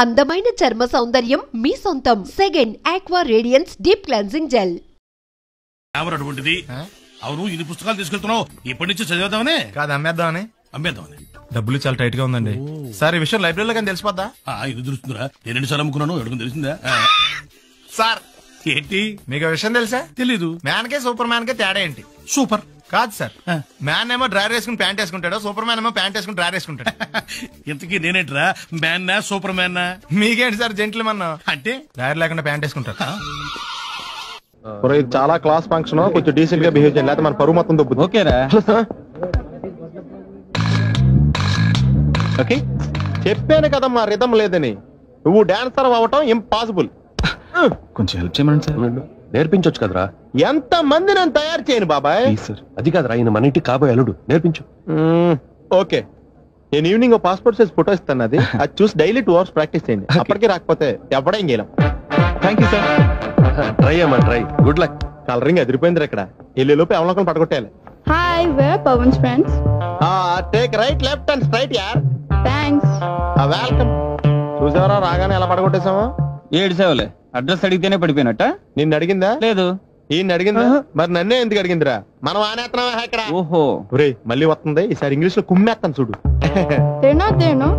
అందమైన చర్మ సౌందర్యం మీ సొంతం. Second aqua radiance deep cleansing gel. అటువంటిది అవును ఇన్ని పుస్తకాలు తీసుకెళ్తున్నావు ఇప్పటి నుంచి చదివేద్దామనే కాదు అమ్మేద్దామని. అమ్మేద్దామని డబ్బులు చాలా టైట్ గా ఉందండి సార్. ఈ విషయం లైబ్రరీలో కానీ తెలిసిపోద్దా? ఇది తెలుస్తుందిరా నేను ఎన్నిసార్లు అమ్ముకున్నాను ఎడుకుని తెలిసిందా సార్ ఏంటి మీకు విషయం తెలుసా? తెలీదు. మ్యాన్ కే సూపర్ మ్యాన్ కే తేడా ఏంటి? సూపర్ కాదు సార్, మ్యాన్ ఏమో డ్రైవర్ వేసుకుని ప్యాంట్ వేసుకుంటాడు, సూపర్ మ్యాన్ ఏమో ప్యాంట్ వేసుకుని డ్రైవర్ వేసుకుంటాడు. ఇంతకీ నేనేంట్రా మ్యాన్ నా సూపర్ మ్యాన్ నా? మీకేంటి సార్ జెంట్లమన్ అంటే డ్రైవర్ లేకుండా ప్యాంట్ వేసుకుంటారు. ఇది చాలా క్లాస్ ఫంక్షన్, కొంచెం డీసెంట్ గా బిహేవ్ చేయాలి, లేకపోతే మన పరువు మొత్తం దొబ్బుతుంది. ఓకేరా ఓకే చెప్పాను కదా మా రిథం లేదని. నువ్వు డాన్సర్ అవ్వటం ఇంపాసిబుల్. కొంచెం హెల్ప్ చేయమని సార్. నేర్పించొచ్చు కదరా. ఎంత మంది నేను తయారు చేయను బాబాయ్. సార్ అది కాదురా, ఆయన మన ఇంటికి కాబోయే అల్లుడు, నేర్పించు. ఓకే నేను ఈవినింగ్ పాస్పోర్ట్ సైజ్ ఫోటో ఇస్తాను, అది చూసి డైలీ 2 hours ప్రాక్టీస్ చేయండి. అప్పటికి రాకపోతే ఎవడేం చేయలేం. Thank you sir. ట్రై అమ్మా ట్రై. Good luck. కలరింగ్ ఎదిరిపోయింది ఇక్కడ. వెళ్ళేలోపు ఎవరినొకరు పడగొట్టాలి. Hi, we're Pawan's friends. Take right left and straight యార్. Thanks. వెల్కమ్. చూసావరా రాగానే ఎలా పడగొట్టేసామో. 7 సేవలే. అడ్రస్ అడిగితేనే పడిపోయినట్ట. నిన్ను అడిగిందా? లేదు. ఈయన అడిగిందా? మరి నన్నే ఎందుకు అడిగిందిరా? మనం ఆనేస్తున్నావా ఇక్కడ? ఓహో రే మళ్ళీ వస్తుంది ఈసారి ఇంగ్లీష్ లో కుమ్మేస్తాను చూడు. They're not there, no?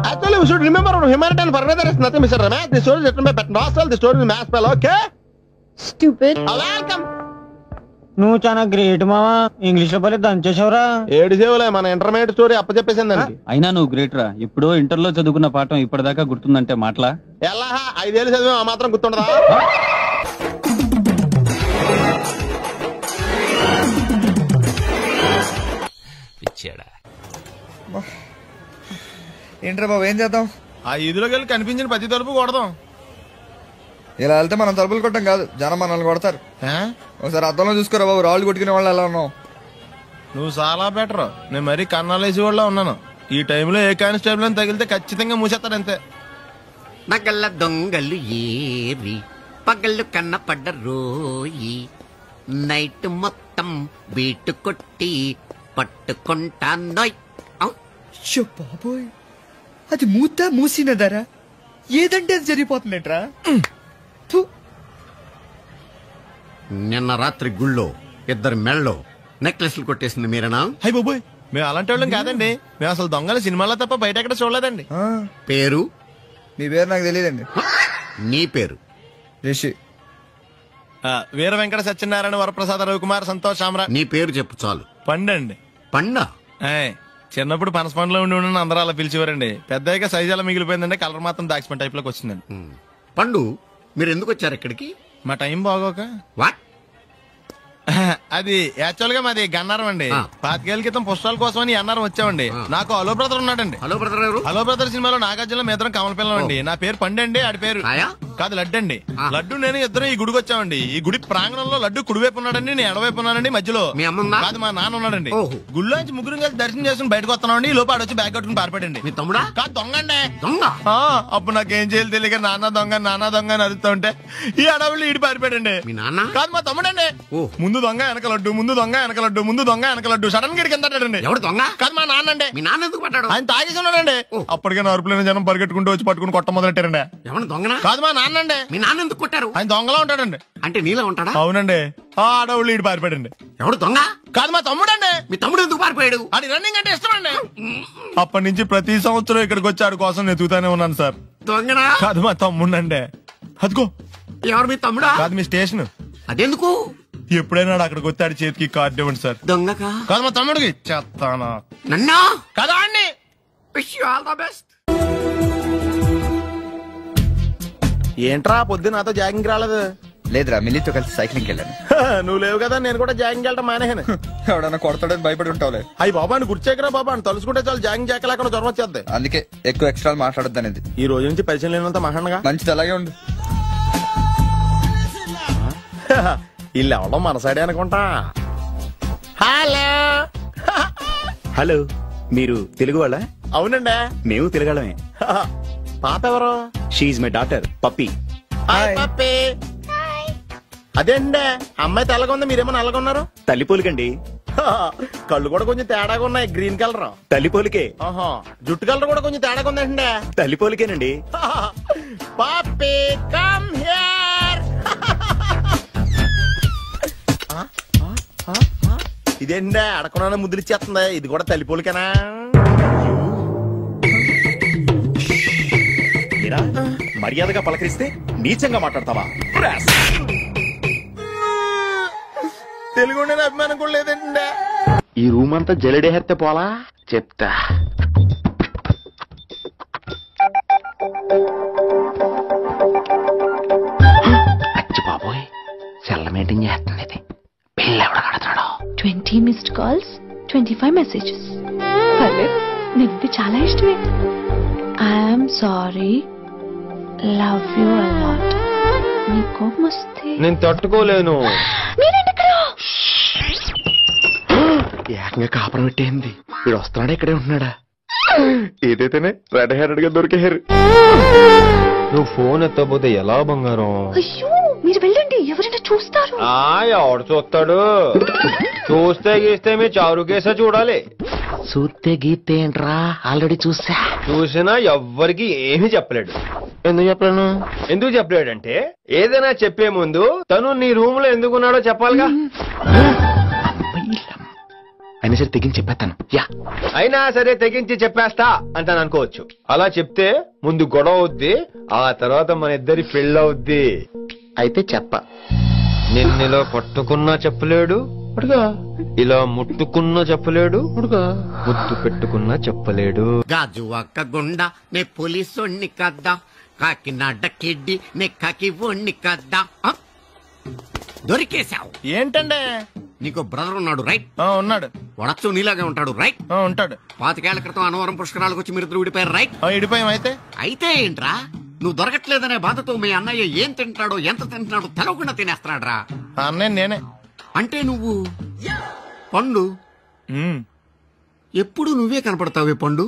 Actually, we should remember humanitarian further is nothing, Mr. Ramesh. The story is written by Patton Oswalt. The story is mass spell, okay? Stupid. Welcome. నువ్వు చాలా గ్రేట్ మావా, English లో పని దంచేసావురా. 7 సేవలే మన intermediate story అప్పచెప్పేసింది దానికి. అయినా నువ్వు great రా. ఎప్పుడో ఇంటర్ లో చదువుకున్న పాఠం ఇప్పటిదాకా గుర్తుందంటే మాటలా? ఎలా 5 ఏళ్ళు చదివా ఆ మాత్రం గుర్తుండదా? ఏంట్రా బాబు ఏం చేద్దాం? ఆ ఈదులోకి వెళ్ళి కనిపించిన ప్రతి తలుపు కొడదాం. ఇలా వెళ్తే మనం తలుపులు కొట్టం కాదు, జనం మనల్ని కొడతారు. ఒకసారి అద్దంలో చూసుకోరా బాబు, రాళ్ళు కొట్టుకునే వాళ్ళు ఎలా ఉన్నావు. నువ్వు చాలా బెటర్. నేను మరీ కన్నాలేసి వాళ్ళ ఉన్నాను. ఈ టైంలో ఏ కానిస్టేబుల్ అని తగిలితే ఖచ్చితంగా మూసేస్తాడు అంతే. నగల దొంగలు ఏరి పగళ్ళు కన్నపడ్డ రోయి, నైట్ మొత్తం బీటు కొట్టి పట్టుకుంటానోయ్. బాబోయ్ అది మూసినదరా, ఏదంటే అది జరిగిపోతుందేంట్రా. నిన్న రాత్రి గుళ్ళో 2 మెళ్ళలో నెక్లెస్లు కొట్టేసింది మీరేనా? హై బాబోయ్ మేము అలాంటి వాళ్ళం కాదండి. మేము అసలు దొంగలు సినిమాలో తప్ప బయట ఎక్కడ చూడలేదండి. పేరు? మీ పేరు నాకు తెలియదండి. నీ పేరు? రిషి. వీర వెంకట సత్యనారాయణ వరప్రసాద రవికుమార్ సంతోష్ సామ్రాట్. నీ పేరు చెప్పు చాలు. పండండి. పండా? చిన్నప్పుడు పనస పండులో ఉండి అందరూ అలా పిలిచేవారండి. పెద్దగా సైజ్ అలా మిగిలిపోయిందండి, కలర్ మాత్రం దాక్సిపెన్ టైప్ లోకి వచ్చిందండి. పండు మీరు ఎందుకు వచ్చారు ఇక్కడికి? మా టైం బాగోక. వాట్? అది యాక్చువల్ గా మాది గన్నారం అండి. 25 ఏళ్ల క్రితం పుస్తకాల కోసం అని అన్నారం వచ్చామండి. నాకు హలో బ్రదర్ ఉన్నాడండి. హలో బ్రదర్ ఎవరు? హలో బ్రదర్ సినిమాలో నాగార్జున మేదరం కమల పిల్లం అండి. నా పేరు పండండి, ఆడి పేరు కాదు లడ్డు అండి. లడ్డు నేను ఇద్దరు ఈ గుడికి వచ్చామండి. ఈ గుడి ప్రాంగణంలో లడ్డు కుడివైపు ఉన్నాడండి, నేను ఎడవైపు ఉన్నానండి. మధ్యలో కాదు మా నాన్న ఉన్నాడండి. గుళ్ళోంచి ముగ్గురు కలిసి దర్శనం చేసుకుని బయటకు వస్తున్నామండి. ఈ లోపు ఆడొచ్చి బ్యాగ్ కట్టుకుని పారిపడండి. మీ తమ్ముడా? కాదు దొంగ అండి. దొంగ? అప్పుడు నాకేం చేయాలి తెలియక నాన్న దొంగ అని అరుస్తూ ఉంటే ఈ అడవులు ఈడి పారిపోయాడండి. మీ నాన్న? కాదు మా తమ్ముడండి. ముందు దొంగ వెనక లడ్డు, ముందు దొంగ వెనక లడ్డు, ముందు దొంగ వెనక లడ్డు. సడన్ గా కిందండి. ఎవడు దొంగ? కాదు మా నాన్న అండి. మీ నాన్న ఎందుకు పట్టాడు? ఆయన తాగేసి ఉన్నాడండి. అప్పటికే నరుపులైన జనం పరిగెట్టుకుంటూ వచ్చి పట్టుకుని కొట్ట మొదలెట్టారండి. ఎవరు దొంగనా? కాదు మా నాన్న అండి. మీ నాన్న ఎందుకు కొట్టారు? ఆయన దొంగలా ఉంటాడండి. అంటే నీలా ఉంటాడా? అవునండి. ఆడవుళ్ళు ఈడు పారిపోయాడండి. ఎవడు దొంగ? కాదు మా తమ్ముడండి. మీ తమ్ముడు ఎందుకు పారిపోయాడు? అది రన్నింగ్ అంటే ఇష్టమండి. అప్పటి నుంచి ప్రతి సంవత్సరం ఇక్కడికి వచ్చి ఆడి కోసం వెతుకుతానే ఉన్నాను సార్. దొంగనా? కాదు మా తమ్ముడండి. అదిగో. ఎవరు మీ తమ్ముడా? కాదు మీ స్టేషన్. అదెందుకు? ఎప్పుడైనా అక్కడికి వచ్చి ఆడి చేతికి కార్డు ఇవ్వండి సార్. దొంగకా? కాదు మా తమ్ముడికి. చెత్తానా? నన్నా? కదా అండి. Wish you all the best. ఏంట్రా పొద్దున నాతో జాగింగ్ రాలేదు? లేదురా, మిల్లీతో కలిసి సైక్లింగ్ వెళ్ళాను. నువ్వు లేవు కదా నేను కూడా జాగింగ్ వెళ్ళడం మానేహాను. ఎవడన్నా కొడతాడని భయపడి ఉంటావులే. అయ్యి బాబా అని గుర్చేకరా బాబా అని తలుసుకుంటే చాలు జాగింగ్ చేయలేకుండా జ్వరం వచ్చేద్ది. అందుకే ఎక్కువ ఎక్స్ట్రా మాట్లాడొద్దు అనేది. ఈ రోజు నుంచి పరిచయం లేనంత మహాండగా మంచిది అలాగే ఉండు. వీళ్ళు ఎవడం మన సైడే అనుకుంటా. హలో హలో, మీరు తెలుగు వాళ్ళ? అవునండి మేము తెలుగాళ్ళమే. పాప ఎవరు? షీఈ్ మై డాటర్ పప్పి. అదేండి అమ్మాయి తెల్లగా ఉంది, మీరేమో నల్లగా ఉన్నారు. తల్లి పోలికండి. కళ్ళు కూడా కొంచెం తేడాగా ఉన్నాయి, గ్రీన్ కలర్. తల్లిపోలికే. ఆహా, జుట్టు కలర్ కూడా కొంచెం తేడాగా ఉందండి. తల్లిపోలికేనండి. పాపీ కమ్ హియర్. ఇదేంటండి అడగకుండా ముద్దులిచ్చేస్తుంది, ఇది కూడా తల్లిపోలికేనా? మర్యాదగా పలకరిస్తే నీచంగా మాట్లాడతావా? తెలుగు అభిమానం కూడా లేదండి. ఈ రూమ్ అంతా జలిడేహెత్తే పోలా చెప్తా. అచ్చి బాబోయ్, సెల్ల మీటింగ్ చేస్తుంది ఇది. పిల్ల ఎవడ కడతాడు? 20 missed calls, 25 messages. పర్లేదు, నీకు చాలా ఇష్టమే. I'm sorry, love you a lot. నీ కోపం వస్తే నేను తట్టుకోలేను. ఏకంగా కాపురం పెట్టేంది. వీడు వస్తున్నాడా ఇక్కడే ఉంటున్నాడా? ఏదైతేనే రెడ్ హెయిర్డ్ గా దొరికారు. నువ్వు ఫోన్ ఎత్తపోతే ఎలా బంగారం? అయ్యో, మీరు వెళ్ళండి, ఎవరైనా చూస్తారు. ఎవడు చూస్తాడు? చూస్తే గీస్తే మీ చారు కేసా చూడాలి. చూస్తే గీతే ఏంట్రా, ఆల్రెడీ చూసినా ఎవ్వరికి ఏమీ చెప్పలేడు. ఎందుకు చెప్పలేను? ఎందుకు చెప్పలేడంటే ఏదైనా చెప్పే ముందు తను నీ రూమ్ లో ఎందుకున్నాడో చెప్పాలిగా. అయినా సరే తెగించి చెప్పేస్తాను. అయినా సరే తెగించి చెప్పేస్తా అంటాను అనుకోవచ్చు. అలా చెప్తే ముందు గొడవ అవుద్ది, ఆ తర్వాత మన ఇద్దరి పెళ్ళవుద్ది. అయితే చెప్ప. నిన్నెలా పట్టుకున్నా చెప్పలేడు, ఇలా ముట్టుకున్నా చెప్పలేడు, ముద్దు పెట్టుకున్నా చెప్పలేడు. గాజు ఒక్క గుండ నే పోలీసోణ్ణి కద్దా, కాకినాడ కిడ్డి నే కాకి ఓణ్ణి కద్దా. దొరికేశావు. ఏంటండే? నీకు బ్రదర్ ఉన్నాడు రైట్? ఉన్నాడు. వడచ్చు నీలాగే ఉంటాడు రైట్? ఉంటాడు. 25 ఏళ్ల క్రితం అనవరం పుష్కరాలకు వచ్చి మీరిద్దరు విడిపోయారు రైట్? విడిపోయాం. అయితే ఏంట్రా, నువ్వు దొరకట్లేదనే బాధతో మీ అన్నయ్య ఏం తింటాడో ఎంత తింటున్నాడో తెలవకుండా తినేస్తున్నాడ్రా. అన్నయ్య నేనే. అంటే నువ్వు పండు ఎప్పుడు నువ్వే కనపడతావే పండు.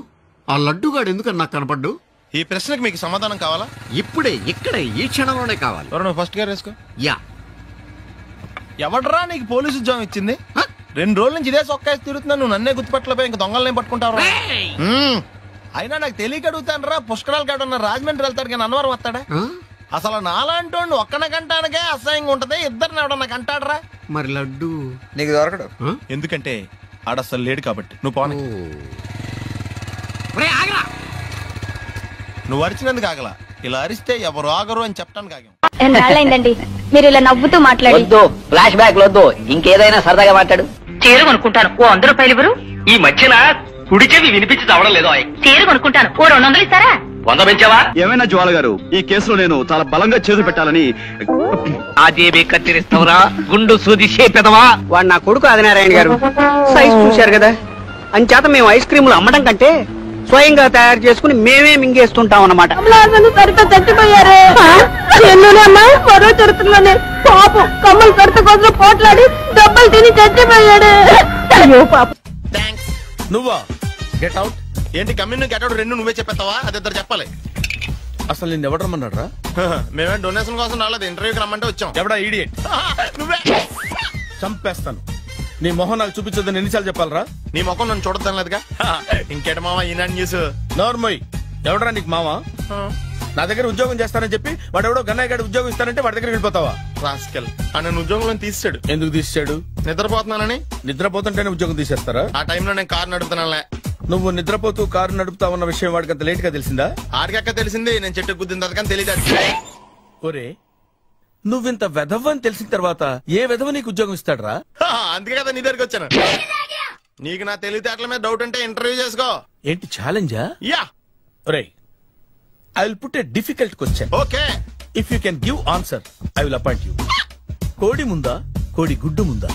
ఆ లడ్డుగాడు ఎందుకని నాకు కనపడ్డు? ఈ ప్రశ్నకు మీకు సమాధానం కావాలా? ఇప్పుడే ఇక్కడే ఈ క్షణంలోనే కావాలి. నువ్వు ఫస్ట్ గేర్ వేసుకో. యా. ఎవడరా నీకు పోలీసు ఉద్యోగం ఇచ్చింది? 2 రోజుల నుంచి ఇదే సొక్కేసి తిరుగుతున్నా, నువ్వు నన్నే గుర్తుపట్టలేపోయి ఇంక దొంగలనే పట్టుకుంటావు. అయినా నాకు తెలియక అడుగుతాను రా, పుష్కరాలు కాడున్న రాజమండ్రి వెళ్తాడు కానీ అన్నవరం వస్తాడా? అసలు నాలాంటి ఒక్కన కంటానికే అసహ్యంగా ఉంటది, ఇద్దరిని ఎవడన్నా కంటాడరా? మరి లడ్డు నీకు దొరకడు. ఎందుకంటే ఆడసలు లేడు కాబట్టి. నువ్వు పోనీ. నువ్వు అరిచినందుకు ఆగలా, ఇలా అరిస్తే ఎవరు ఆగరు అని చెప్పడానికి ఆగాం. ఎన్నాళ్ళైందండి మీరు ఇలా నవ్వుతూ మాట్లాడి? ఫ్లాష్ బ్యాక్ వద్దు, ఇంకేదైనా సరదాగా మాట్లాడు. చీర కొనుక్కుంటాను, ఓ 100 రూపాయలు ఇవ్వరు? ఈ మధ్యన కుడి చెవి వినిపించి చావడం లేదు. చీర కొనుక్కుంటాను, ఓ 200 ఇస్తారా? 100 పెంచావా? ఏమైనా జ్వాల గారు, ఈ కేసులో నేను చాలా బలంగా చేతులు పెట్టాలని. అదేబే కత్తిరిస్తావురా, గుండు సూది చేపెదవా? వాడు నా కొడుకు ఆదినారాయణ గారు, సైజ్ చూశారు కదా. అంచేత మేము ఐస్ క్రీములు అమ్మడం కంటే స్వయంగా తయారు చేసుకుని మేమే మింగేస్తుంటాం అన్నమాట. చచ్చిపోయారే మరో చరిత్రలోనే పాపం కమ్మలు కడత కోసం పోట్లాడి దెబ్బలు తిని చచ్చిపోయాడు. అయ్యో పాపం. నువ్వా? Get out. ఏంటి కమ్యూన్ గెట్ అవుట్ రెండు నువ్వే చెప్పేస్తావా? అది ఇద్దరు చెప్పాలి. అసలు నేను ఎవరు రమ్మన్నాడు రా? మేమే డొనేషన్ కోసం రాలేదు, ఇంటర్వ్యూకి రమ్మంటే వచ్చాం. ఎవడా ఈడియట్? నువ్వే. చంపేస్తాను. నీ మొహం నాకు చూపించొద్దని ఎన్నిసార్లు చెప్పాలరా? నీ మొహం నన్ను చూడద్దాం లేదుగా. ఇంకేట మామ ఈనాడు న్యూస్. నోర్మోయ్, ఎవడరా నీకు మామ? నా దగ్గర ఉద్యోగం చేస్తానని చెప్పి వాడు ఎవడో గన్నయ్య గారి ఉద్యోగం ఇస్తానంటే వాడి దగ్గర వెళ్ళిపోతావా? రాస్కెల్. నన్ను ఉద్యోగంలో తీసాడు. ఎందుకు తీసాడు? నిద్రపోతున్నానని. నిద్రపోతుంటేనే ఉద్యోగం తీసేస్తారా? ఆ టైంలో నేను కారు నడుపుతున్నానులే. నువ్వు నిద్రపోతూ కారు నడుపుతా ఉన్న విషయం వాడికి అంత లేట్ గా తెలిసిందా? ఆడికక్క తెలిసింది, నేను చెట్టు గుద్దిన తర్వాత కానీ తెలియదు. ఒరే, నువ్వింత వెధవని తెలిసిన తర్వాత ఏ వెధవ నీకు ఉద్యోగం ఇస్తాడరా? అందుకే కదా నీ దగ్గరికి వచ్చాను. నీకు నా తెలివితేటల మీద డౌట్ అంటే ఇంటర్వ్యూ చేసుకో. ఏంటి ఛాలెంజా? యా. ఒరే, I will put a difficult question. Okay. If you can give answer, I will appoint you. కోడి ముందా, కోడి గుడ్డు ముందా?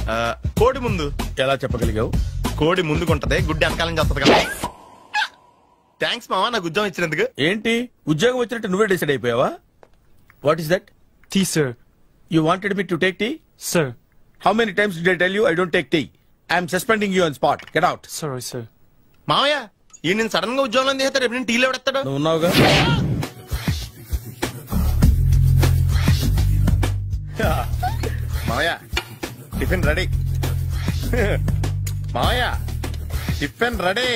కోడి ముందు. ఎలా చెప్పగలిగావు? కోడి ముందుకుంటది, గుడ్డి వెనకాలం చేస్తుంది కదా. థ్యాంక్స్ మామా నాకు ఉద్యోగం ఇచ్చినందుకు. ఏంటి ఉద్యోగం వచ్చినట్టు నువ్వే డిసైడ్ అయిపోయావా? What is that? Tea sir. You wanted me to take tea? Sir. How many times did I tell you I don't take tea? I am suspending you on spot. Get out. Sorry sir. మామయ్య ఈ నేను sudden గా ఉద్యోగంలో తీస్తాడు, రేపు నేను టీలో పెడతాడు. నువ్వు ఉన్నావుగా. మామయ్య టిఫిన్ రెడీ. మావయ్య టిఫిన్ రెడీ.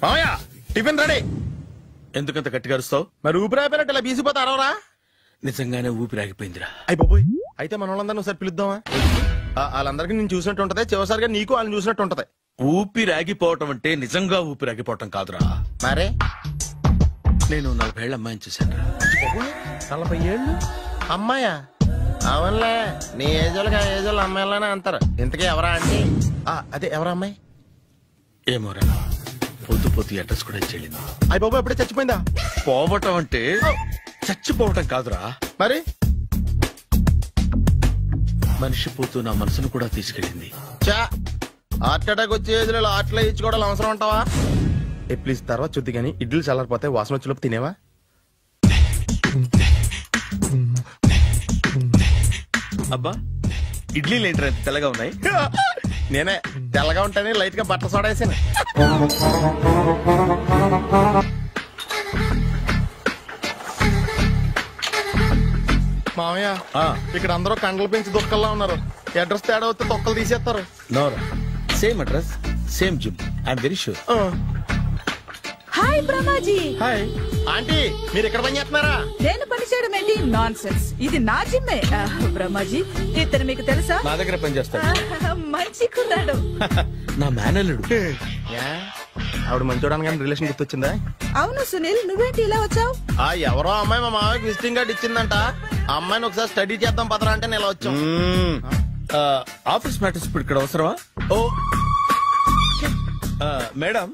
మావయ్య టిఫిన్ రెడీ. ఎందుకంత గట్టిగా అరుస్తావు? మరి ఊపిరి అయిపోయినట్టు ఇలా బీసిపోతే అరవరా? నిజంగానే ఊపిరాగిపోయిందిరా. అయ్యి బాబోయ్, అయితే మన వాళ్ళందరినీ ఒకసారి పిలుద్దామా? వాళ్ళందరికీ నేను చూసినట్టు ఉంటది, చివరిసారిగా నీకు వాళ్ళని చూసినట్టు ఉంటది. ఊపిరాగిపోవటం అంటే నిజంగా ఊపిరాగిపోవటం కాదురా. మరే నేను 40 ఏళ్ల అమ్మాయిని చూశాను. 40 ఏళ్ళు అమ్మాయా? అవునులే, నీ ఏజోళ్ళకి ఆ ఏజోళ్ళు అమ్మాయిలానే అంటారు. ఇంతకీ ఎవరా అంటే? అదే ఎవరా అమ్మాయి? ఏమోరా, పొద్దు పొద్దు అడ్రస్ కూడా చెల్లింది. అయ్యి బాబు ఎప్పుడే చచ్చిపోయిందా? పోవటం అంటే చచ్చిపోవటం కాదురా, మరి మనిషి పోతూ నా మనసును కూడా తీసుకెళ్ళింది. చా, హార్ట్ అటాక్ వచ్చే ఏజ్లో హార్ట్లో ఇచ్చుకోవడం అవసరం అంటావా? ప్లీజ్ తర్వాత చుద్ది కానీ ఇడ్లు చల్లారిపోతే వాసన వచ్చేలోపు తినేవా? అబ్బా, ఇడ్లీలు ఏంటి తెల్లగా ఉన్నాయి? నేనే తెల్లగా ఉంటానే లైట్ గా బట్టలు సోడా వేసాను. మామయ్య, ఇక్కడ అందరూ కండలు పెంచి దుక్కల్లా ఉన్నారు. అడ్రస్ తేడా వస్తే తొక్కలు తీసేస్తారు. నోరా, same address same gym, I'm very sure. Hi Brahmaji. Hi aunty, మీరు ఇక్కడ పని చేస్తున్నారా? నేను పని చేయడం ఏంటి? నాన్ సెన్స్, ఇది నా జిమ్మే. బ్రహ్మాజీ, ఇతను మీకు తెలుసా? నా దగ్గర పని చేస్తాడు. మంచి కుర్రాడు. నా మేనల్లుడు. ఆవిడ మంచి చూడడానికి రిలేషన్ గుర్తొచ్చిందా? అవును సునీల్, నువ్వేంటి ఇలా వచ్చావు? ఎవరో అమ్మాయి మా మామయ్యకి విజిటింగ్ కార్డు ఇచ్చిందంట. ఆ అమ్మాయిని ఒకసారి స్టడీ చేద్దాం పదరా అంటే నేను ఇలా వచ్చాం. ఆఫీస్ మ్యాటర్స్ ఇప్పుడు ఇక్కడ అవసరమా? ఓ మేడం,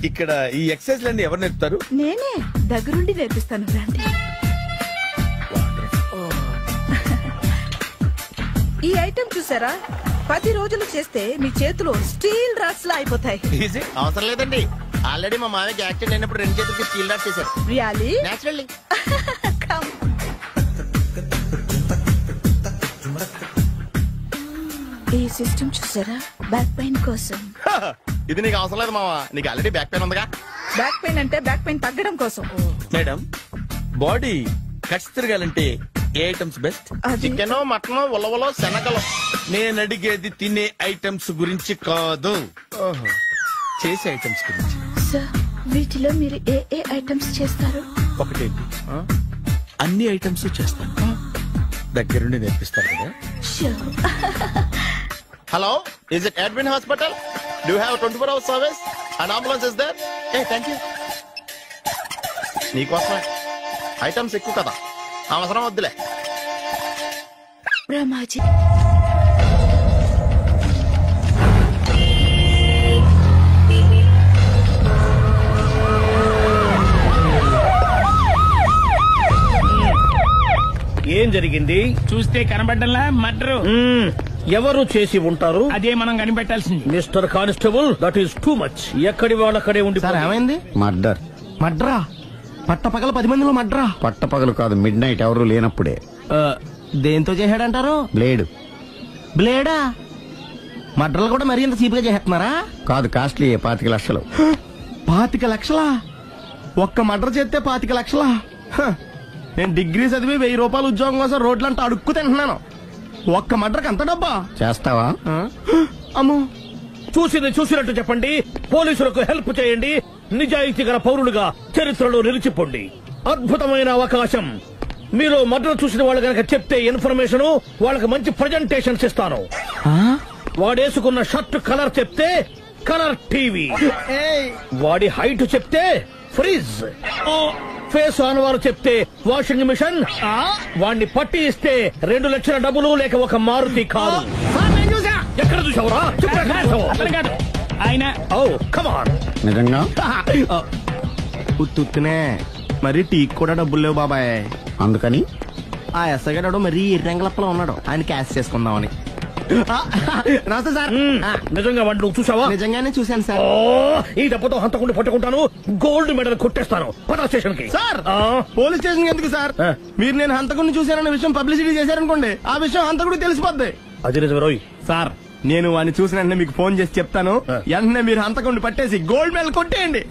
ఇక్కడ ఈ ఎక్సర్సైజ్ లన్నీ ఎవరు నేర్పుతారు? నేనే దగ్గరుండి నేర్పిస్తాను. రండి. ఈ ఐటెం చూసారా? 10 రోజులు చేస్తే మీ చేతులు స్టీల్ రాట్స్ లా అయిపోతాయి. అవసరం లేదండి, ఆల్రెడీ మా మామయ్యకి యాక్సిడెంట్ అయినప్పుడు 2 చేతులకి స్టీల్ రాట్ చేశారు. రియల్లీ? నేచురల్లీ. ఈ సిస్టమ్ చూసారా? బ్యాక్ పెయిన్ కోసం. ఇది నీకు అవసరం లేదు మావా, నీకు ఆల్రెడీ బ్యాక్ పెయిన్ ఉందిగా. బ్యాక్ పెయిన్ అంటే బ్యాక్ పెయిన్ తగ్గడం కోసం. మేడం, బాడీ కట్స్ తిరగాలంటే ఏ ఐటమ్స్ బెస్ట్? చికెన్, మటన్, ఉలవలో, శనగలు. నేను అడిగేది తినే ఐటమ్స్ గురించి కాదు, చేసే ఐటమ్స్ గురించి. సార్, వీటిలో మీరు ఏ ఐటమ్స్ చేస్తారు? ఒకటేంటి, అన్ని ఐటమ్స్ చేస్తాను. దగ్గరుండి నేర్పిస్తారు కదా. Hello, is it admin hospital? Do have 24 hours service? And ambulance is there? Thank you. నీకోసమే ఐటమ్స్ ఎక్కువ కదా, అవసరం వద్దులే. బ్రహ్మాజీ, ఏం జరిగింది? చూస్తే కనబడ్డంలా మర్డర్. ఎవరు చేసి ఉంటారు? అదే మనం కనిపెట్టాల్సింది. Mister constable, that is too much. ఎక్కడి వాళ్ళక్కడే ఉండి. ఏమైంది? మర్డర్. మడ్రా? పట్టపగల 10 మందిలో మడ్రా? పట్టపగలు కాదు, మిడ్ నైట్ ఎవరు లేనప్పుడే. దేంతో చేశాడంటారు? బ్లేడ్. బ్లేడా? మడ్రలు కూడా మరీ ఇంత చీప్ గా చేస్తున్నారా? కాదు, కాస్ట్లీ 25 లక్షలు. 25 లక్షలా? ఒక్క మడ్ర చేస్తే 25 లక్షలా? నేను డిగ్రీ చదివి 1000 రూపాయలు ఉద్యోగం కోసం రోడ్లంతా అడుక్కు తింటున్నాను. ఒక్క మడ్రకు అంత డబ్బా? చేస్తావా? అమ్మో, చూసింది చూసినట్టు చెప్పండి. పోలీసులకు హెల్ప్ చేయండి. నిజాయితీ గల పౌరులుగా చరిత్రలో నిలిచిపోండి. అద్భుతమైన అవకాశం. మీరు మర్డర్ చూసిన వాళ్ళు కనుక చెప్తే ఇన్ఫర్మేషన్, వాళ్ళకి మంచి ప్రజెంటేషన్స్ ఇస్తాను. వాడేసుకున్న షర్ట్ కలర్ చెప్తే కలర్ టీవీ, వాడి హైట్ చెప్తే ఫ్రిజ్, ఫేస్ ఆన్ వారు చెప్తే వాషింగ్ మిషన్, వాడిని పట్టి ఇస్తే 2 లక్షల డబ్బులు లేక ఒక మారుతి కారు. ఎక్కడ చూసావురా? ఆయన కమాన్. నిజంగా ఉత్తునే మరి టీకి కూడా డబ్బులు లేవు బాబాయ్. అందుకని ఆ ఎస్ఐగాడు మరీ ఎర్రంగలప్పలో ఉన్నాడు, ఆయన క్యాష్ చేసుకుందామని. నమస్తే సార్. నిజంగా వాడిని నువ్వు చూసావా? నిజంగానే చూశాను సార్. ఈ దెబ్బతో హంతకుండా పట్టుకుంటాను, గోల్డ్ మెడల్ కొట్టేస్తాను. పద స్టేషన్ కి. సార్, పోలీస్ స్టేషన్ ఎందుకు సార్? మీరు నేను హంతకుడిని చూశానన్న విషయం పబ్లిసిటీ చేశారనుకోండి, ఆ విషయం హంతకుడికి తెలిసిపోద్ది. అది నిజమే రోయ్. సార్, నేను వాడిని చూసిన వెంటనే మీకు ఫోన్ చేసి చెప్తాను. వెంటనే మీరు హంతకుండా పట్టేసి గోల్డ్ మెడల్ కొట్టేయండి.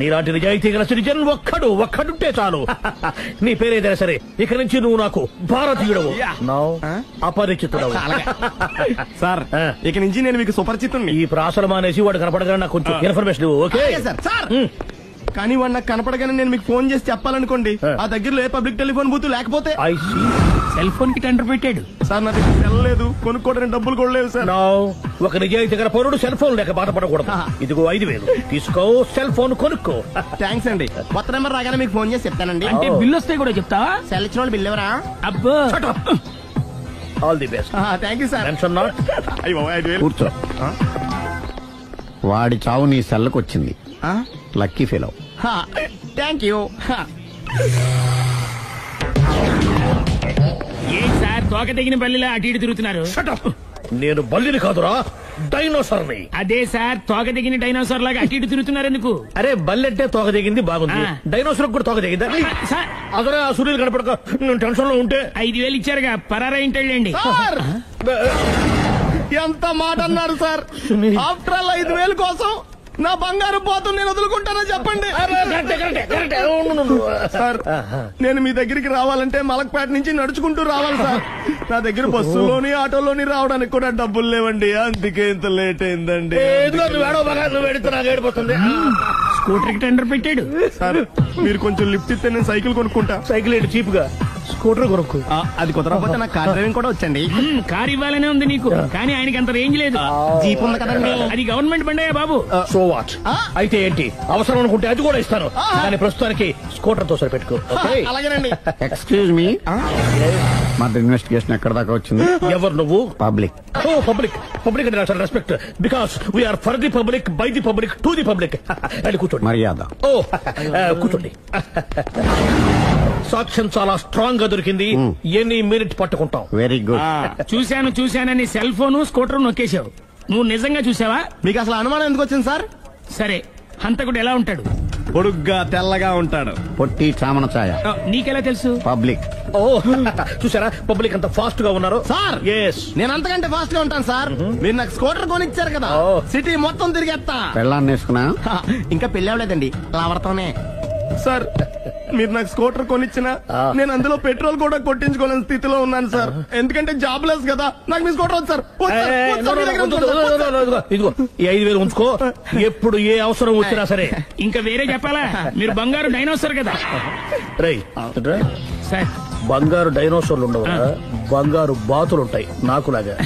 నీలాంటి నిజాయితీ గల సిటిజన్ ఒక్కడుంటే చాలు. నీ పేరేదైనా సరే ఇక నుంచి నువ్వు నాకు భారతీయుడవు, అపరిచితుడవు. సార్ ఇక నుంచి నేను మీకు సుపరిచితుడిని. ఈ ప్రాసలు మానేసి వాడు కనపడగానే నాకు కొంచెం ఇన్ఫర్మేషన్ ఇవ్వు. Okay sir. కానీ వాడు నాకు కనపడగానే నేను మీకు ఫోన్ చేసి చెప్పాలనుకోండి, ఆ దగ్గరలో ఏ పబ్లిక్ టెలిఫోన్ బూత్ లేకపోతే సెల్ ఫోన్ కి టెండర్ పెట్టాడు సార్. నా దగ్గర సెల్ లేదు, కొనుక్కోవడానికి డబ్బులు కూడా లేవు సార్. ఒక నిజాయితీ గల పౌరుడు సెల్ ఫోన్ లేక బాధపడకూడదు. ఇదిగో 5,000 తీసుకో, సెల్ ఫోన్ కొనుక్కో. థ్యాంక్స్ అండి. కొత్త నెంబర్ రాగానే మీకు ఫోన్ చేసి చెప్తానండి. అంటే బిల్ వస్తే కూడా చెప్తావా? సెల్ ఇచ్చిన వాళ్ళు బిల్ ఎవరా? అబ్బో all the best. Thank you sir. Tension not. కూర్చో. వాడి చావు నీ సెల్లకు వచ్చింది. Lucky fellow. Thank you. ఏం సార్ తోక తెగిన బల్లిలా అటు ఇటు తిరుగుతున్నారు? నేను బల్లిని కాదురా, డైనోసార్ ని. అదే సార్ తోక తెగిన డైనోసార్ లాగా అటు ఇటు తిరుగుతున్నారు ఎందుకు? అరే బల్లెట్టే తోక తెగింది బాగుంది, డైనోసార్ కూడా తోక తెగిందా? అసలే ఆ సూర్యులు కనపడక నేను టెన్షన్ లో ఉంటే 5,000 ఇచ్చారుగా పరారా ఇంటండి. ఎంత మాట అన్నారు సార్? ఆఫ్టర్ ఆల్ 5,000 కోసం నా బంగారు పోతు నేను వదులుకుంటానో చెప్పండి సార్. నేను మీ దగ్గరికి రావాలంటే మలక్పేట నుంచి నడుచుకుంటూ రావాలి సార్. నా దగ్గర బస్సులోని ఆటోలోని రావడానికి కూడా డబ్బులు లేవండి, అందుకే ఇంత లేట్ అయిందండి. స్కూటర్ కి టెండర్ పెట్టాడు సార్. మీరు కొంచెం లిఫ్ట్ ఇస్తే నేను సైకిల్ కొనుక్కుంటా. సైకిల్ ఏంటి చీప్ గా, స్కూటర్ కొనుక్కు. అది కుదరకపోతే నాకు కార్ డ్రైవింగ్ కూడా వచ్చండి. కార్ ఇవ్వాలనే ఉంది నీకు, కానీ ఆయనకి అంత రేంజ్ లేదు. జీప్ ఉంది కదండి. అది గవర్నమెంట్ బండయా బాబు. So what? అయితే ఏంటి, అవసరం అనుకుంటే అది కూడా ఇస్తాను, కానీ ప్రస్తుతానికి స్కూటర్ తో సరిపెట్టుకో. అలాగేనండి. ఎక్స్క్యూజ్ మీ, మా ఇన్వెస్టిగేషన్ ఎక్కడ దాకా వచ్చింది? ఎవరు నువ్వు? పబ్లిక్. ఓ పబ్లిక్. పబ్లిక్ అంటే నాకు respect, because we are for the public, by the public, to the public. అది కూర్చోండి. మర్యాద. ఓ కూర్చోండి. సాక్ష్యం చాలా స్ట్రాంగ్ గా దొరికింది, ఎన్ని మినిట్ పట్టుకుంటాం. Very good. చూశానని సెల్ ఫోన్ స్కూటర్ నొక్కేశావు. నువ్వు నిజంగా చూసావా? మీకు అసలు అనుమానం ఎందుకు వచ్చింది సార్? సరే, హంతకుడు ఎలా ఉంటాడు? పొడుగ్గా తెల్లగా ఉంటాడు. పొట్టి చామన ఛాయ. నీకెలా తెలుసు? పబ్లిక్. ఓ చూసారా పబ్లిక్ అంత ఫాస్ట్ గా ఉన్నారు సార్. ఎస్, నేను అంతకంటే ఫాస్ట్ గా ఉంటాను సార్. మీరు నాకు స్కూటర్ కొనిచ్చారు కదా, సిటీ మొత్తం తిరిగేస్తా. పెళ్ళాన్ని వేసుకున్నా? ఇంకా పెళ్లి అవ్వలేదండి, లావడతానే. సార్ మీరు నాకు స్కూటర్ కొనిచ్చినా నేను అందులో పెట్రోల్ కూడా కొట్టించుకోలేని స్థితిలో ఉన్నాను సార్. ఎందుకంటే జాబ్ లెస్ కదా. నాకు మీ స్కూటర్ వద్దు సార్. ఇదిగో ఈ 5,000 ఉంచుకో, ఎప్పుడు ఏ అవసరం వచ్చినా సరే. ఇంకా వేరే చెప్పాలా? మీరు బంగారు డైనోసార్ కదా. రేయ్ సార్, బంగారు డైనోసార్లు ఉండవు, బంగారు బాతులు ఉంటాయి నాకులాగా.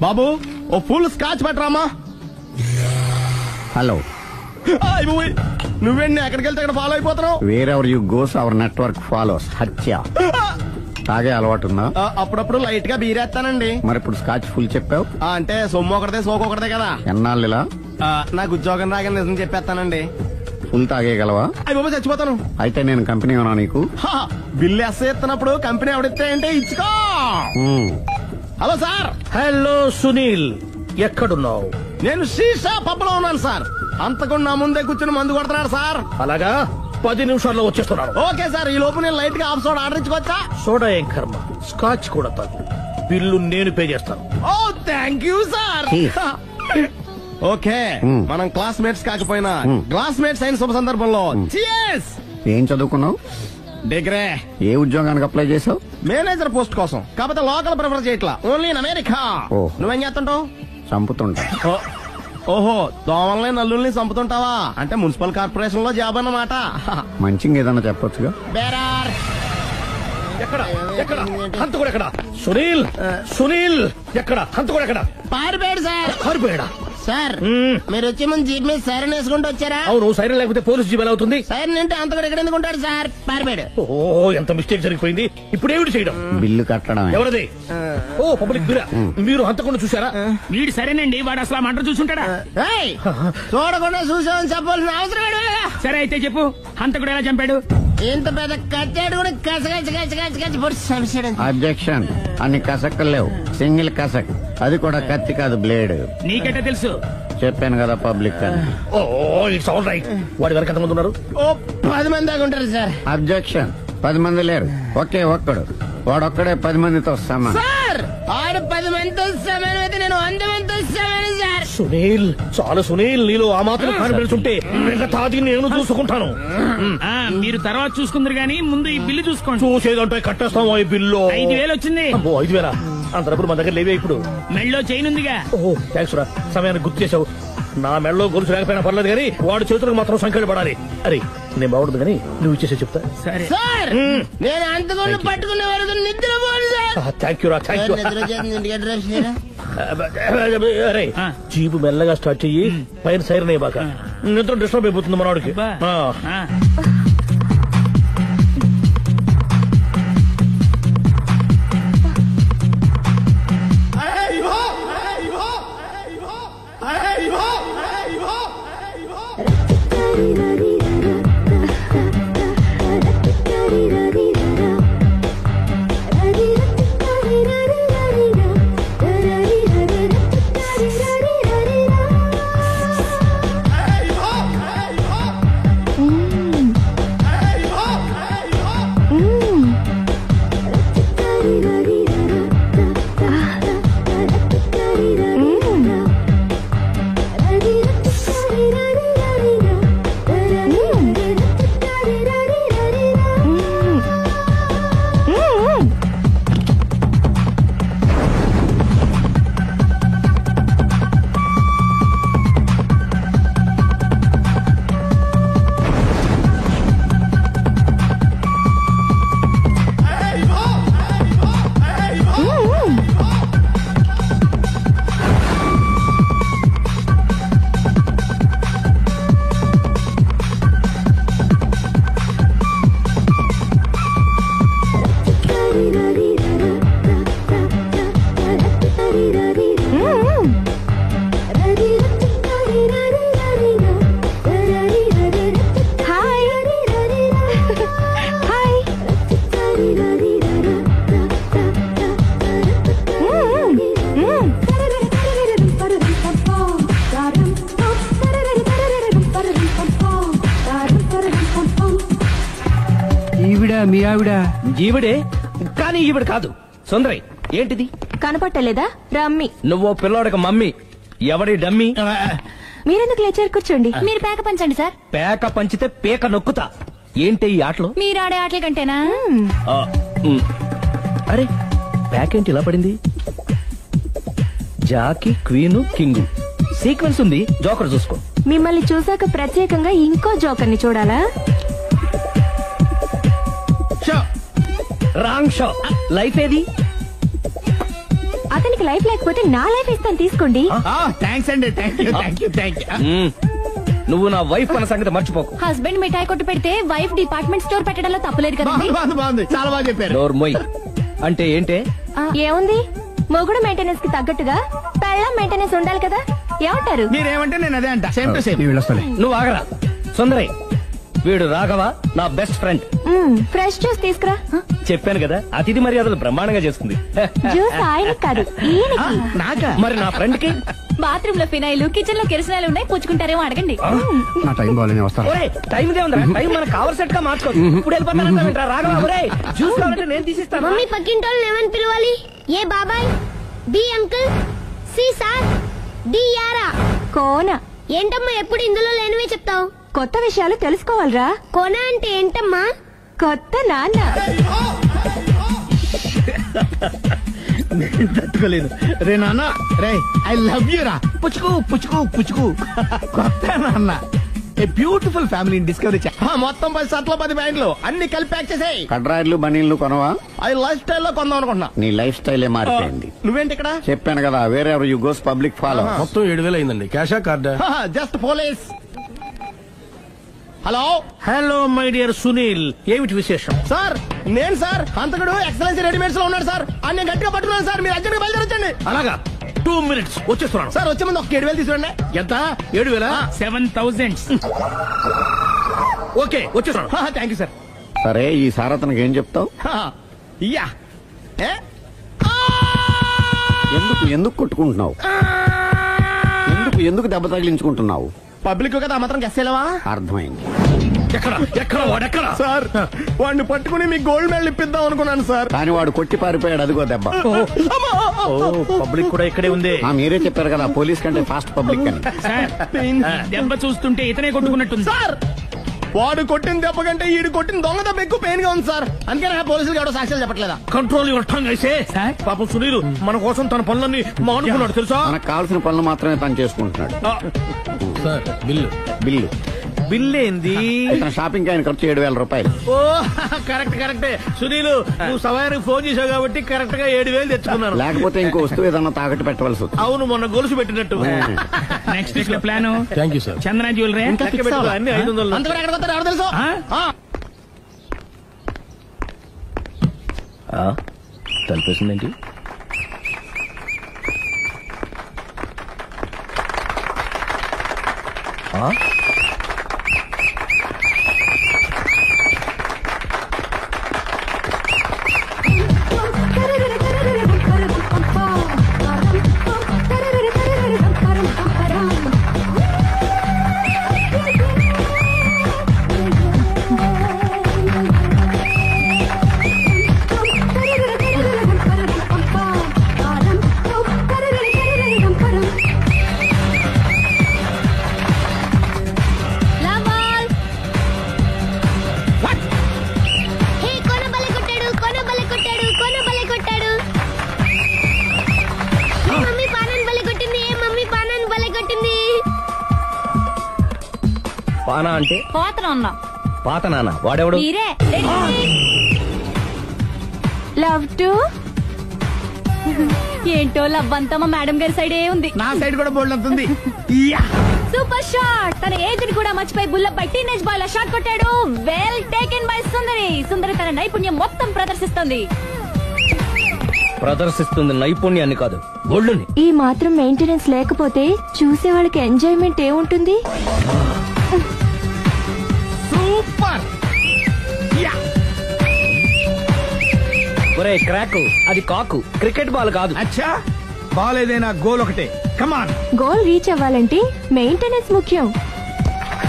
బాబు ఓ ఫుల్ స్కాచ్ పెట్టరామా. హలో. నువ్వేండి ఎక్కడికి వెళ్తే అక్కడ ఫాలో అయిపోతున్నావు? Wherever you goes our network follows. హత్య. తాగే అలవాటు ఉందా? అప్పుడప్పుడు లైట్ గా బీరేస్తానండి. మరి ఇప్పుడు స్కాచ్ ఫుల్ చెప్పావు అంటే సొమ్ము ఒకటిదే సోకు ఒకటిదే కదా. ఎన్నాళ్ళు ఇలా? నాకు ఉద్యోగం రాగానే నిజం చెప్పేస్తానండి. ఫుల్ తాగేయగలవా? అయ్యి బాబా చచ్చిపోతాను. అయితే నేను కంపెనీ ఉన్నా నీకు? బిల్లు ఎస్ ఎత్తినప్పుడు కంపెనీ ఎవడిస్తే అంటే ఇచ్చుకో. Hello sir. హలో సునీల్, ఎక్కడున్నావు? నేను శీషా పబ్ లో ఉన్నాను సార్. అంతకుండా నా ముందే కూర్చుని మందు కొడుతున్నాడు సార్. అలాగా, 10 నిమిషాల్లో వచ్చేస్తున్నాను. Okay sir. ఈ లోపు నేను లైట్ గా హాఫ్ సోడా ఆర్డర్ ఇచ్చుకోవచ్చా? సోడా ఏం కర్మ, స్కాచ్ కూడా తాగు. బిల్లు నేను పే చేస్తాను. ఓ థ్యాంక్ యూ సార్. ఓకే, మనం క్లాస్మేట్స్ కాకపోయినా క్లాస్మేట్స్ అయిన శుభ సందర్భంలో cheers. ఏం చదువుకున్నావు? డిగ్రీ. ఏ ఉద్యోగానికి అప్లై చేసావు? మేనేజర్ పోస్ట్ కోసం. కాకపోతే లోకల్ ప్రిఫర్ చేయట్లా, ఓన్లీ ఇన్ అమెరికా. నువ్వేం చేస్తుంటావు? చంపుతుంటా. ఓహో, దోమల్ని నల్లుల్ని చంపుతుంటావా? అంటే మున్సిపల్ కార్పొరేషన్ లో జాబ్ అన్నమాట. మంచిగా ఏదన్నా చెప్పొచ్చుగా. ఎక్కడ ఎక్కడ హంతకుడు ఎక్కడ? సునీల్, సునీల్ ఎక్కడ? హంతకుడు ఎక్కడ? పారిపోయాడు సార్. పారిపోయాడా? సార్ మీరు వచ్చే ముందు జీప్ మీద సైరన్ వేసుకుంటూ వచ్చారా? అవును, సైరన్ లేకపోతే పోలీస్ జీప్ ఎలా అవుతుంది? సైరన్ అంటే అంతకుడు ఎక్కడ ఎందుకు ఉంటాడు సార్? పారిపోయాడు. ఓ ఎంత మిస్టేక్ జరిగిపోయింది. ఇప్పుడు ఏమిటి చేయడం? బిల్లు కట్టడం. ఎవరది? ఓ పబ్లిక్ బిరా. మీరు హంతకుండా చూసారా? వీడు సరేనండి, వాడు అసలు మంట చూసుంటాడా? చూడకుండా చూసామని చెప్పాల్సిన అవసరం. సరే అయితే చెప్పు, హంతకుడు ఎలా చంపాడు? ఇంత పెద్ద కచ్చాడు కూడా కసగచ్చి. అబ్జెక్షన్. అన్ని కసక్కలు లేవు, సింగిల్ కసక్. అది కూడా కత్తి కాదు, బ్లేడ్. నీకెట్టా తెలుసు? చెప్పాను కదా పబ్లిక్ అని. Oh it's all right. వాడి వరకు ఎంతమంది ఉన్నారు? 10 మంది దాకా ఉంటారు సార్. అబ్జెక్షన్. 10 మంది లేరు, ఒకే ఒక్కడు. వాడొక్కడే 10 మందితో సమానం. సార్ ఆడు 10 మందితో సమానం అయితే నేను 100 మందితో సమానం సార్. సునీల్, చాలా సునీల్, నీలో ఆ మాత్రం కాన్ఫిడెన్స్ ఉంటే మిగతాది నేను చూసుకుంటాను. మీరు తర్వాత చూసుకుందరు గానీ ముందు ఈ బిల్లు చూసుకోండి. చూసేదంటే కట్టేస్తాము ఈ బిల్లు. 5,000 వచ్చింది. 5,000 అంత డబ్బులు మన దగ్గర లేవే ఇప్పుడు. మెళ్ళో చైన్ ఉందిగా. ఓహో థ్యాంక్స్ రా, సమయానికి గుర్తు చేసావు. నా మెడలో గొలుసు లేకపోయినా పర్లేదు కానీ వాడు చేతులకు మాత్రం సంఖ్యలు పడాలి. అరే నేను బాగుండదు కానీ నువ్వు ఇచ్చేసే చెప్తా. సరే సార్ నేను అంతకుండా పట్టుకునే వరకు నిద్రపోను సార్. థ్యాంక్ యూ రా, థ్యాంక్ యూ. అరే జీపు మెల్లగా స్టార్ట్ చెయ్యి, పైన సైరన్ అయ్యాక నిద్ర డిస్టర్బ్ అయిపోతుంది మనవాడికి. మీ ఆవిడ ఈవిడే, కానీ ఈవిడ కాదు. సుందరి ఏంటిది కనపట్టలేదా? రమ్మి. నువ్వు పిల్లోడక మమ్మీ. ఎవడి డమ్మీ? మీరెందుకు లేచారు? కూర్చోండి. మీరు పేక పంచండి సార్. పేక పంచితే పేక నొక్కుతా. ఏంటి ఈ ఆటలు? మీరు ఆడే ఆటల కంటేనా? అరే పేకేంటి ఇలా పడింది? జాకీ, క్వీను, కింగు సీక్వెన్స్ ఉంది. జోకర్ చూసుకో. మిమ్మల్ని చూసాక ప్రత్యేకంగా ఇంకో జోకర్ని చూడాలా? Wrong show. లైఫ్ ఏది? అతనికి లైఫ్ లేకపోతే నా లైఫ్ ఇస్తాను, తీసుకోండి. థ్యాంక్స్ అండి. నువ్వు నా వైఫ్ అన్న సంగతి మర్చిపోకు. హస్బెండ్ మిఠాయి కొట్టు పెడితే వైఫ్ డిపార్ట్మెంట్ స్టోర్ పెట్టడంలో తప్పలేదు కదా. చాలా బాగా చెప్పారు. డోర్ మొయ్ అంటే ఏంటే? ఏముంది, మొగుడు మెయింటెనెన్స్ కి తగ్గట్టుగా పెళ్ళాం మెయింటెనెన్స్ ఉండాలి కదా. ఏమంటారు? మీరేమంటే నేను అదే అంట. Same to same. నువ్వు ఆగరా సుందరి. వీడు రాఘవ, నా బెస్ట్ ఫ్రెండ్. ఫ్రెష్ జ్యూస్ తీసుకురా. చెప్పాను కదా, అతిథి మర్యాదలు బ్రహ్మాండంగా చేస్తుంది. జ్యూస్ ఆయన కాదు, నాకా? మరి నా ఫ్రెండ్ కి బాత్రూమ్ లో ఫినాయిల్, కిచెన్ లో కిరసనాయిలు ఉన్నాయి, పుచ్చుకుంటారేమో అడగండి. నా టైం బాగానే వస్తాను. టైం ఇదే ఉందా? టైం మనకు కవర్ సెట్ గా మార్చుకోవచ్చు. ఇప్పుడు వెళ్ళిపోతానంటా రాఘవ. ఒరే జ్యూస్ కావాలంటే నేను తీసిస్తాను. మమ్మీ పక్కింటోళ్ళని ఏమని పిలవాలి? ఏ బాబాయ్, B uncle, C sir, D యారా. కోన. ఏంటమ్మా ఎప్పుడు ఇందులో లేనివే చెప్తావు? కొత్త విషయాలు తెలుసుకోవాలరా. కోన అంటే ఏంటమ్మా? కొత్త నాన్న. తట్టుకోలేదు. రే నాన్న, రే ఐ లవ్ యూ రా. పుచ్చుకు పుచ్చుకు పుచ్చుకు. కొత్త నాన్న. A beautiful family discovery. మొత్తం 10 షర్ట్లు 10 ప్యాంట్లు అన్ని కలిపి ప్యాక్ చేసాయి. కడ్రాయిలు బనీళ్లు కొనవా? అవి లైఫ్ స్టైల్ లో కొందాం అనుకుంటున్నా. నీ లైఫ్ స్టైలే మారిపోయింది. నువ్వేంటి ఇక్కడ? చెప్పాను కదా, వేరే ఎవరు యు గోస్ పబ్లిక్ ఫాలో. మొత్తం 7,000 అయిందండి. క్యాషా కార్డా? Just police. Hello hello my dear Sunil, ఏమిటి విశేషం? సార్ నేను సార్ అంతకుడు ఎక్సలెన్సీ రెడీమేడ్స్ లో ఉన్నాడు సార్. నేను గట్టిగా పట్టుకున్నాను సార్. మీరు అర్జెంట్ గా బయలుదేరొచ్చండి. అలాగా 2 minutes వచ్చేస్తున్నాను సార్. వచ్చే ముందు ఒక 7,000 తీసుకురండి. ఎంత? 7,000? 7,000. ఓకే వచ్చేస్తున్నాను. Thank you sir. సరే ఈ సారతనకి ఏం చెప్తావు? యా ఎందుకు కొట్టుకుంటున్నావు? ఎందుకు దెబ్బ తగిలించుకుంటున్నావు? పబ్లిక్ కదా మాత్రం గెస్సేలవా? అర్థమైంది. సార్ వాడిని పట్టుకుని మీకు గోల్డ్ మెడల్ ఇప్పిద్దాం అనుకున్నాను సార్. కానీ వాడు కొట్టి పారిపోయాడు. అదిగో దెబ్బ. పబ్లిక్ కూడా ఇక్కడే ఉంది. మీరే చెప్పారు కదా పోలీస్ కంటే ఫాస్ట్ పబ్లిక్ అని. దెబ్బ చూస్తుంటే ఇతనే కొట్టుకున్నట్టుంది సార్. వాడు కొట్టిన దెబ్బ కంటే ఈడు కొట్టిన దొంగ దెబ్బ ఎక్కువ పెయిన్ గా ఉంది సార్. అందుకని పోలీసులు ఎవడో సాక్ష్యాలు చెప్పట్లేదా? కంట్రోల్ యువర్ టంగ్ అయితే. పాపం సునీల్ మన కోసం తన పనులన్నీ మానుకున్నాడు తెలుసా? మనకు కావాల్సిన పనులు మాత్రమే తను చేసుకుంటున్నాడు. సార్ బిల్లు బిల్లు బిల్లు ఏంది? షాపింగ్ ఆయన ఖర్చు 7,000 రూపాయలు. ఓ కరెక్టే. సునీల్ నువ్వు సమయానికి ఫోన్ చేసావు కాబట్టి కరెక్ట్ గా 7,000 తెచ్చుకున్నాను. లేకపోతే ఇంకో వస్తువు ఏదన్నా తాకట్టు పెట్టవలసి వస్తుంది. అవును మొన్న గొలుసు పెట్టినట్టు. నెక్స్ట్ వీక్ లో plan. Thank you sir. Chandana jewellery అన్ని 500. అంతవరకు ఎక్కడ పోతారు ఎవరు తెలుసు? తలిపేసిందేంటి? పానా అంటే పాత నాన్న వాడెవడు? లవ్ టు ఏంటో లవ్ అంతా మా మేడం గారి సైడే ఉంది. నా సైడ్ కూడా బోల్డ్ అవుతుంది. Super shot. తన ఏజ్ ని కూడా మర్చిపోయి బుల్లపై టీనేజ్ బాయ్ లా షాట్ కొట్టాడు. వెల్ టేకెన్ బై సుందరి. సుందరి తన నైపుణ్యం మొత్తం ప్రదర్శిస్తుంది నైపుణ్యాన్ని కాదు గోల్డ్ని. ఈ మాత్రం మెయింటెనెన్స్ లేకపోతే చూసే వాళ్ళకి ఎంజాయ్మెంట్ ఏముంటుంది? సూపర్. ఒరే క్రాక్ అది కాకు, క్రికెట్ బాల్ కాదు. అచ్చా బాల్ ఏదైనా గోల్ ఒకటే. కమాన్. గోల్ రీచ్ అవ్వాలంటే మెయింటెనెన్స్ ముఖ్యం.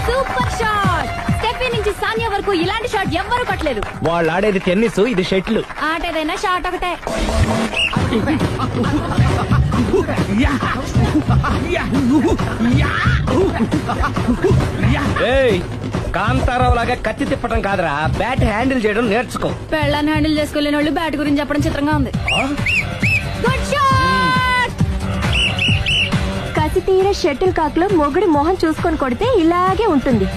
Super shot. స్టెఫీ నుంచి సానియా వరకు ఇలాంటి షాట్ ఎవ్వరూ కొట్టలేదు. వాళ్ళు ఆడేది టెన్నిస్, ఇది షటిల్. ఆట ఏదైనా షాట్ ఒకటే. కాంతారావు లాగా కత్తి తిప్పటం కాదురా, బ్యాట్ హ్యాండిల్ చేయడం నేర్చుకో. పెళ్ళాన్ని హ్యాండిల్ చేసుకోలేని వాళ్ళు బ్యాట్ గురించి చెప్పడం చిత్రంగా ఉంది. Good shot. కసి తీర షటిల్ కాక్ లో మొగుడు మొహం చూసుకొని కొడితే ఇలాగే ఉంటుంది.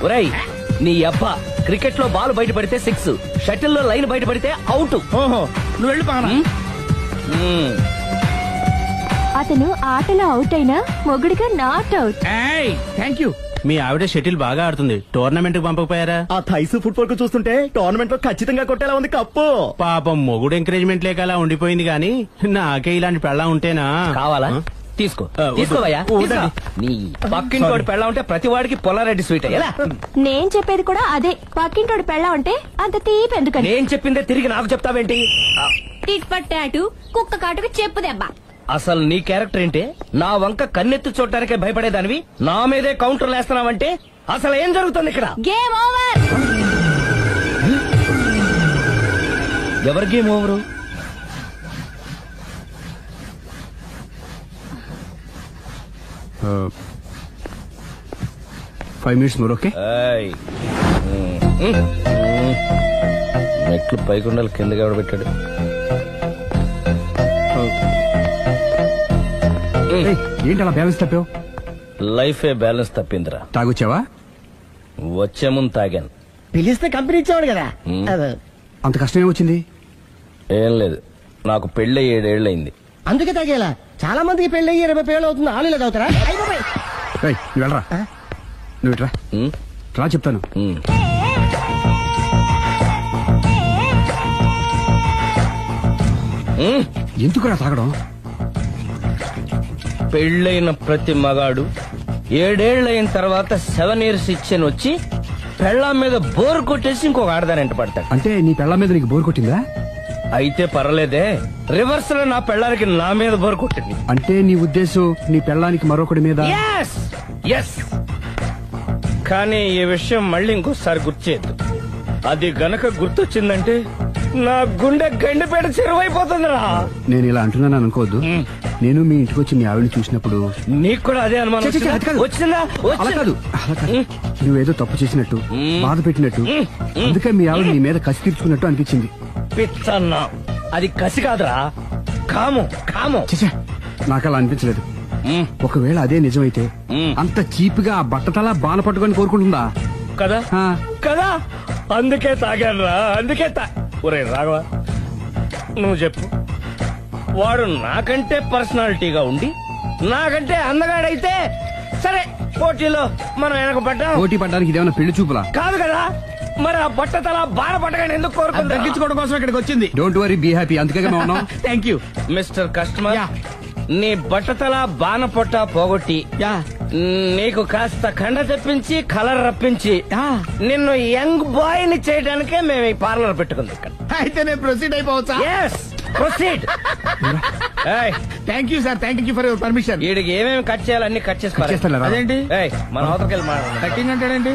ఒరేయ్ నీ అబ్బా, క్రికెట్ లో బాల్ బయట పడితే 6, షటిల్ లో లైన్ బయట పడితే అవుట్. ఓహో నువ్వు వెళ్ళి పానా. అతను ఆటలో అవుట్ అయినా మొగుడిగా నాట్ అవుట్. Thank you. మీ ఆవిడ షటిల్ బాగా ఆడుతుంది, టోర్నమెంట్ కు పంపకపోయారా? ఆ థైస్ ఫుట్బాల్ కు చూస్తుంటే టోర్నమెంట్ లో ఖచ్చితంగా కొట్టేలా ఉంది కప్పు. పాపం మొగుడు ఎంకరేజ్మెంట్ లేక అలా ఉండిపోయింది గానీ నాకే ఇలాంటి పెళ్ళా ఉంటేనా. కావాలా? తీసుకో తీసుకోవయ్యా. నీ పక్కింటోడి పెళ్ళ ఉంటే ప్రతి వాడికి పొలారెడ్డి స్వీట్. ఎలా? నేను చెప్పేది కూడా అదే. పక్కింటోడి పెళ్ళ ఉంటే అంత తీపి ఎందుకని? నేను చెప్పిందే తిరిగి నాకు చెప్తావేంటి? టిట్ పట్ టాటు, కుక్క కాటుకు చెప్పు దెబ్బ. అసలు నీ క్యారెక్టర్ ఏంటి? నా వంక కన్నెత్తి చూడటానికే భయపడేదానివి నా మీదే కౌంటర్లు వేస్తున్నావంటే అసలు ఏం జరుగుతుంది ఇక్కడ? Game over. ఎవరి game over? 5 minutes more, okay? మెట్లు పైకుండాలి కిందకి ఎవడ పెట్టాడు? ఏంటి అలా బ్యాలెన్స్ తప్పావు? లైఫే బ్యాలెన్స్ తప్పిందిరా. తాగొచ్చావా? వచ్చే ముందు తాగాను. పిలిస్తే కంపెనీ ఇచ్చేవాడు కదా. అంత కష్టం ఏమొచ్చింది? ఏం లేదు, నాకు పెళ్ళి 7 ఏళ్ళు అయింది. అందుకే తాగేలా. చాలా మందికి పెళ్లి 20 ఏళ్ళు అవుతుంది. ఆలు ఇలా తాగుతారా? నువ్వు వెళ్ళరా, నువ్వు ఇట్రా రా చెప్తాను. ఎందుకురా తాగడం? పెళ్ళైన ప్రతి మగాడు 7 ఏళ్ళు అయిన తర్వాత 7 years ఇచ్చాను వచ్చి పెళ్ళాం మీద బోర్ కొట్టేసి ఇంకొక ఆడదాని ఎంట పడతాడు. అంటే నీ పెళ్ళాం మీద నీకు బోర్ కొట్టిందా? అయితే పర్లేదే, రివర్స్ లో నా పెళ్ళానికి నా మీద బోర్ కొట్టింది. అంటే నీ ఉద్దేశం నీ పెళ్ళానికి మరొకటి మీద? ఎస్. కానీ ఈ విషయం మళ్ళీ ఇంకోసారి గుర్చేయద్దు. అది గనక గుర్తొచ్చిందంటే నా గుండె గండిపేట చెరువైపోతుందిరా. నేను ఇలా అంటున్నాను అనుకోవద్దు. నేను మీ ఇంటికి వచ్చి మీ ఆవిడని చూసినప్పుడు నీకు కూడా అదే అనుమానం వచ్చిందా? అలా కాదు. నువ్వేదో తప్పు చేసినట్టు, బాధ పెట్టినట్టు, అందుకే మీ ఆవిడ నీ మీద కసి తీర్చుకున్నట్టు అనిపించింది. పిచ్చన్నా, అది కసి కాదురా, కాము. నాకు అలా అనిపించలేదు. ఒకవేళ అదే నిజమైతే అంత చీప్ గా బట్టతలా బాన పట్టుకొని కోరుకుంటుందా? కదా అందుకే తాగానురా, అందుకే ఒరే రాఘవ, నువ్వు చెప్పు. వాడు నాకంటే పర్సనాలిటీగా ఉండి నాకంటే అందగాడైతే సరే, పోటీలో మనం వెనక పడ్డాం. పోటీ పడ్డానికి ఇదేమన్నా పెళ్లి చూపులా? కాదు కదా, మరి ఆ బట్టతల బాన పట్టగానే ఎందుకు కోరుకుంది? తగ్గించుకోవడం కోసం ఇక్కడికి వచ్చింది. Don't worry, be happy. అందుకే మేము ఉన్నాం. Thank you mister customer. నీ బట్టతల బాన పొట్ట పోగొట్టి నీకు కాస్త కండ తెప్పించి కలర్ రప్పించి నిన్ను యంగ్ బాయ్ ని చేయడానికే మేము ఈ పార్లర్ పెట్టుకుంది ఇక్కడ. అయితే నేను ప్రొసీడ్ అయిపోవచ్చా? Proceed. Thank you sir, thank you for your permission. వీడికి ఏమేమి కట్ చేయాలి అన్ని కట్ చేసి అదేంటి మన అవతలకి వెళ్ళి కటింగ్ అంటాడండి.